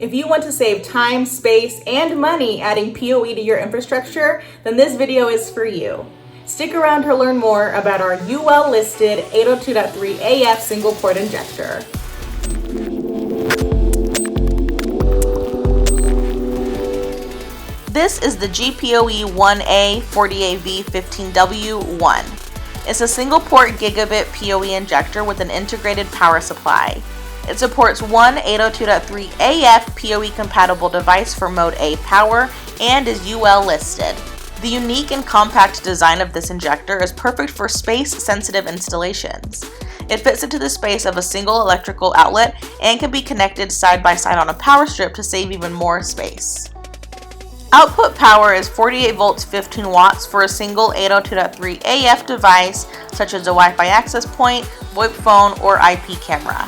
If you want to save time, space, and money adding PoE to your infrastructure, then this video is for you. Stick around to learn more about our UL listed 802.3 AF single port injector. This is the GPOE1A 40AV15W1. It's a single port gigabit PoE injector with an integrated power supply. It supports one 802.3 AF PoE compatible device for Mode A power and is UL listed. The unique and compact design of this injector is perfect for space-sensitive installations. It fits into the space of a single electrical outlet and can be connected side by side on a power strip to save even more space. Output power is 48 volts 15 watts for a single 802.3 AF device such as a Wi-Fi access point, VoIP phone, or IP camera.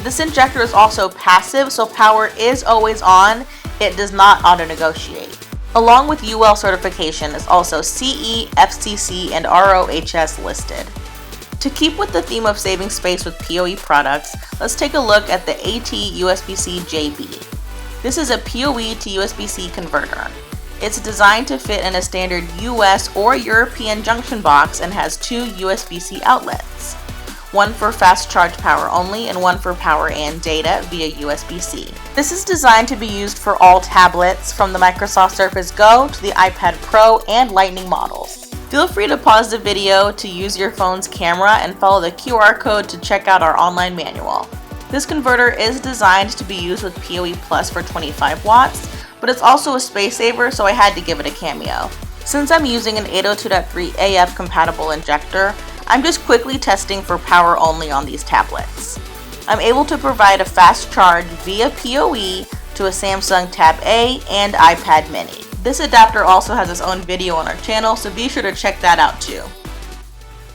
This injector is also passive, so power is always on. It does not auto-negotiate. Along with UL certification is also CE, FCC, and ROHS listed. To keep with the theme of saving space with PoE products, let's take a look at the AT USBC JB. This is a PoE to USB-C converter. It's designed to fit in a standard US or European junction box and has two USB-C outlets. One for fast charge power only and one for power and data via USB-C. This is designed to be used for all tablets from the Microsoft Surface Go to the iPad Pro and Lightning models. Feel free to pause the video to use your phone's camera and follow the QR code to check out our online manual. This converter is designed to be used with PoE Plus for 25 watts, but it's also a space saver, so I had to give it a cameo. Since I'm using an 802.3 AF compatible injector, I'm just quickly testing for power only on these tablets. I'm able to provide a fast charge via PoE to a Samsung Tab A and iPad mini. This adapter also has its own video on our channel, so be sure to check that out too.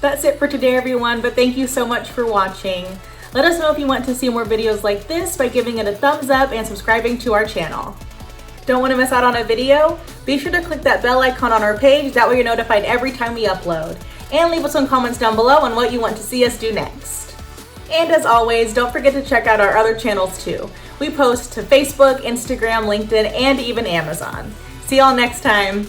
That's it for today, everyone, but thank you so much for watching. Let us know if you want to see more videos like this by giving it a thumbs up and subscribing to our channel. Don't want to miss out on a video? Be sure to click that bell icon on our page, that way you're notified every time we upload. And leave us some comments down below on what you want to see us do next. And as always, don't forget to check out our other channels too. We post to Facebook, Instagram, LinkedIn, and even Amazon. See y'all next time.